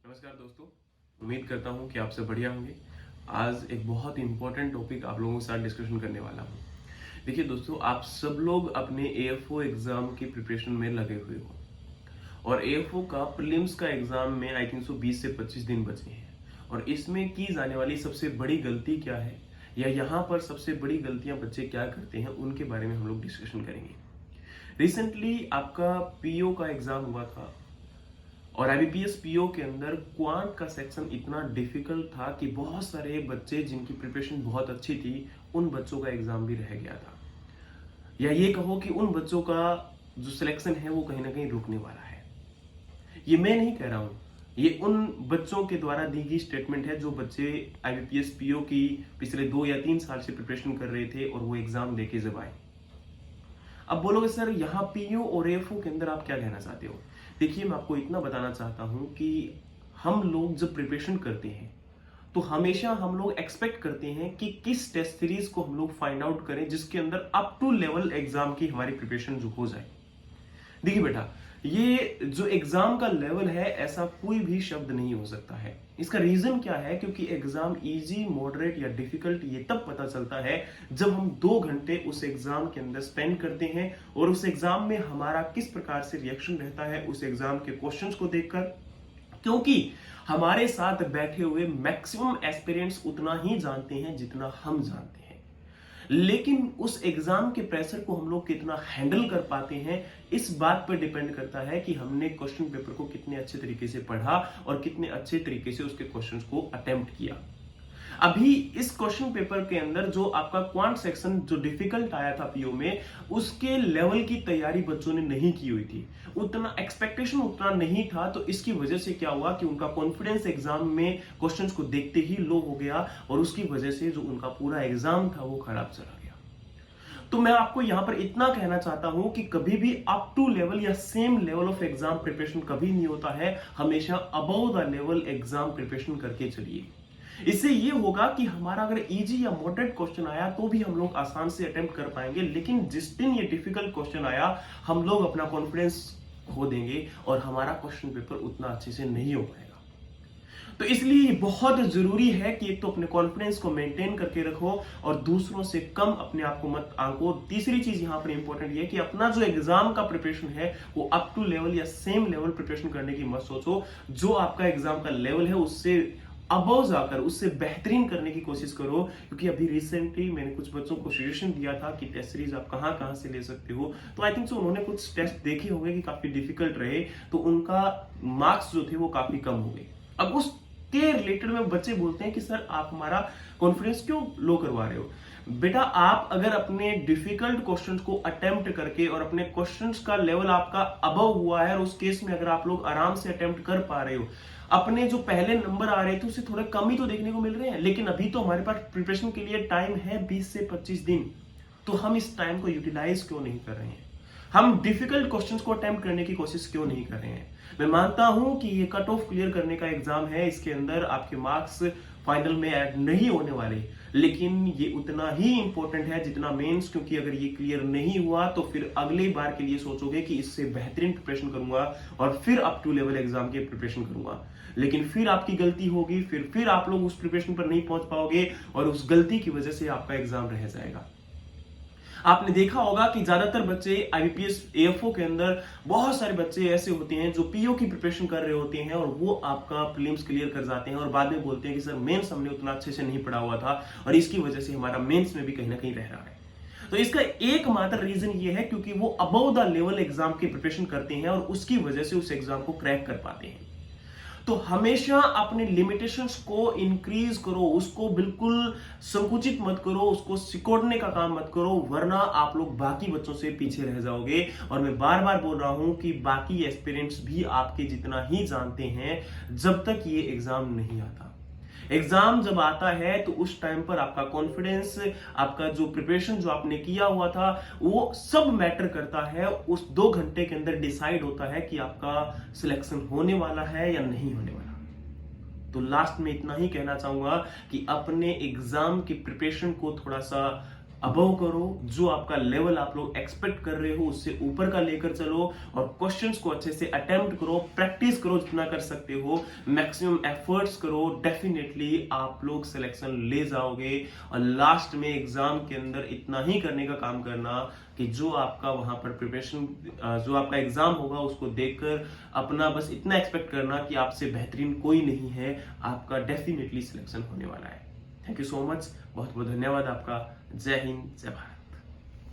नमस्कार दोस्तों। उम्मीद करता हूँ कि आप सब बढ़िया होंगे। आज एक बहुत इंपॉर्टेंट टॉपिक आप लोगों के साथ डिस्कशन करने वाला हूँ। देखिए दोस्तों, आप सब लोग अपने एएफओ एग्जाम की प्रिपरेशन में लगे हुए हो और एएफओ का प्रीलिम्स का एग्जाम में आई थिंक सो 20 से 25 दिन बचे हैं। और इसमें की जाने वाली सबसे बड़ी गलती क्या है या यहाँ पर सबसे बड़ी गलतियां बच्चे क्या करते हैं, उनके बारे में हम लोग डिस्कशन करेंगे। रिसेंटली आपका पीओ का एग्जाम हुआ था और आईबीपीएस पीओ के अंदर क्वांट का सेक्शन इतना डिफिकल्ट था कि बहुत सारे बच्चे जिनकी प्रिपरेशन बहुत अच्छी थी, उन बच्चों का एग्जाम भी रह गया था। या ये कहो कि उन बच्चों का जो सिलेक्शन है वो कहीं ना कहीं रुकने वाला है। ये मैं नहीं कह रहा हूं, ये उन बच्चों के द्वारा दी गई स्टेटमेंट है जो बच्चे आईबीपीएस पीओ की पिछले 2 या 3 साल से प्रिपरेशन कर रहे थे और वो एग्जाम देके जब आए। अब बोलोगे सर यहाँ पीयू और एएफओ के अंदर आप क्या कहना चाहते हो? देखिए, मैं आपको इतना बताना चाहता हूं कि हम लोग जब प्रिपरेशन करते हैं तो हमेशा हम लोग एक्सपेक्ट करते हैं कि किस टेस्ट सीरीज को हम लोग फाइंड आउट करें जिसके अंदर अप टू लेवल एग्जाम की हमारी प्रिपरेशन जो हो जाए। देखिए बेटा, ये जो एग्जाम का लेवल है ऐसा कोई भी शब्द नहीं हो सकता है। इसका रीजन क्या है? क्योंकि एग्जाम इजी, मॉडरेट या डिफिकल्ट ये तब पता चलता है जब हम 2 घंटे उस एग्जाम के अंदर स्पेंड करते हैं और उस एग्जाम में हमारा किस प्रकार से रिएक्शन रहता है उस एग्जाम के क्वेश्चंस को देखकर। क्योंकि हमारे साथ बैठे हुए मैक्सिमम एस्पिरेंट्स उतना ही जानते हैं जितना हम जानते हैं, लेकिन उस एग्जाम के प्रेशर को हम लोग कितना हैंडल कर पाते हैं इस बात पर डिपेंड करता है कि हमने क्वेश्चन पेपर को कितने अच्छे तरीके से पढ़ा और कितने अच्छे तरीके से उसके क्वेश्चंस को अटेम्प्ट किया। अभी इस क्वेश्चन पेपर के अंदर जो आपका क्वांट सेक्शन जो डिफिकल्ट आया था पीओ में, उसके लेवल की तैयारी बच्चों ने नहीं की हुई थी, उतना एक्सपेक्टेशन उतना नहीं था। तो इसकी वजह से क्या हुआ कि उनका कॉन्फिडेंस एग्जाम में क्वेश्चंस को देखते ही लो हो गया और उसकी वजह से जो उनका पूरा एग्जाम था वो खराब चला गया। तो मैं आपको यहां पर इतना कहना चाहता हूं कि कभी भी अप टू लेवल या same level of exam preparation कभी नहीं होता है, हमेशा above the level exam preparation करके चलिए। इससे ये होगा कि हमारा अगर इजी या मॉडरेट क्वेश्चन आया तो भी हम लोग आसान से अटेम्प्ट कर पाएंगे, लेकिन जिस दिन ये डिफिकल्ट क्वेश्चन आया हम लोग अपना कॉन्फिडेंस खो देंगे और हमारा क्वेश्चन पेपर उतना अच्छे से नहीं हो पाएगा। तो इसलिए बहुत जरूरी है कि एक तो अपने कॉन्फिडेंस को मेंटेन करके रखो और दूसरों से कम अपने आप को मत आंको। तीसरी चीज यहां पर इंपॉर्टेंट ये है कि अपना जो एग्जाम का प्रिपरेशन है वो अप टू लेवल या सेम लेवल प्रिपरेशन करने की मत सोचो। जो आपका एग्जाम का लेवल है उससे अबव जाकर उससे बेहतरीन करने की कोशिश करो। क्योंकि अभी रिसेंटली मैंने कुछ बच्चों को सजेशन दिया था कि टेस्ट सीरीज आप कहां कहां से ले सकते हो, तो आई थिंक सो उन्होंने कुछ टेस्ट देखे होंगे कि काफी डिफिकल्ट रहे, तो उनका मार्क्स जो थे वो काफी कम हो गए। अब उसके रिलेटेड में बच्चे बोलते हैं कि सर आप हमारा कॉन्फिडेंस क्यों लो करवा रहे हो? बेटा, आप अगर अपने डिफिकल्ट क्वेश्चंस को अटेम्प्ट करके और अपने क्वेश्चंस का लेवल आपका अबव हुआ है और उस केस में अगर आप लोग आराम से अटेम्प्ट कर पा रहे हो, अपने जो पहले नंबर आ रहे थे उससे थोड़े कम ही तो देखने को मिल रहे हैं, लेकिन अभी तो हमारे पास प्रिपरेशन के लिए टाइम है 20 से 25 दिन, तो हम इस टाइम को यूटिलाइज क्यों नहीं कर रहे हैं? हम डिफिकल्ट क्वेश्चंस को अटेम्प्ट करने की कोशिश क्यों नहीं कर रहे हैं? मैं मानता हूं कि ये कट ऑफ क्लियर करने का एग्जाम है, इसके अंदर आपके मार्क्स फाइनल में ऐड नहीं होने वाले, लेकिन ये उतना ही इंपॉर्टेंट है जितना मेंस। क्योंकि अगर ये क्लियर नहीं हुआ तो फिर अगले बार के लिए सोचोगे कि इससे बेहतरीन प्रिपरेशन करूंगा और फिर अप टू लेवल एग्जाम की प्रिपरेशन करूंगा, लेकिन फिर आपकी गलती होगी, फिर आप लोग उस प्रिपरेशन पर नहीं पहुंच पाओगे और उस गलती की वजह से आपका एग्जाम रह जाएगा। आपने देखा होगा कि ज्यादातर बच्चे आईबीपीएस एएफओ के अंदर बहुत सारे बच्चे ऐसे होते हैं जो पीओ की प्रिपरेशन कर रहे होते हैं और वो आपका प्रीलिम्स क्लियर कर जाते हैं और बाद में बोलते हैं कि सर मेंस हमने उतना अच्छे से नहीं पढ़ा हुआ था और इसकी वजह से हमारा मेंस में भी कहीं ना कहीं रह रहा है। तो इसका एकमात्र रीजन ये है क्योंकि वो अबव द लेवल एग्जाम की प्रिपरेशन करते हैं और उसकी वजह से उस एग्जाम को क्रैक कर पाते हैं। तो हमेशा अपने लिमिटेशंस को इंक्रीज करो, उसको बिल्कुल संकुचित मत करो, उसको सिकोड़ने का काम मत करो, वरना आप लोग बाकी बच्चों से पीछे रह जाओगे। और मैं बार बार बोल रहा हूं कि बाकी एस्पिरेंट्स भी आपके जितना ही जानते हैं जब तक ये एग्जाम नहीं आता। एग्जाम जब आता है तो उस टाइम पर आपका कॉन्फिडेंस, आपका जो प्रिपरेशन जो आपने किया हुआ था वो सब मैटर करता है। उस 2 घंटे के अंदर डिसाइड होता है कि आपका सिलेक्शन होने वाला है या नहीं होने वाला। तो लास्ट में इतना ही कहना चाहूंगा कि अपने एग्जाम की प्रिपरेशन को थोड़ा सा अबव करो, जो आपका लेवल आप लोग एक्सपेक्ट कर रहे हो उससे ऊपर का लेकर चलो और क्वेश्चंस को अच्छे से अटेम्प्ट करो, प्रैक्टिस करो जितना कर सकते हो, मैक्सिमम एफर्ट्स करो, डेफिनेटली आप लोग सिलेक्शन ले जाओगे। और लास्ट में एग्जाम के अंदर इतना ही करने का काम करना कि जो आपका वहां पर प्रिपरेशन, जो आपका एग्जाम होगा उसको देखकर अपना बस इतना एक्सपेक्ट करना कि आपसे बेहतरीन कोई नहीं है, आपका डेफिनेटली सिलेक्शन होने वाला है। थैंक यू सो मच, बहुत बहुत धन्यवाद आपका। जय हिंद, जय भारत।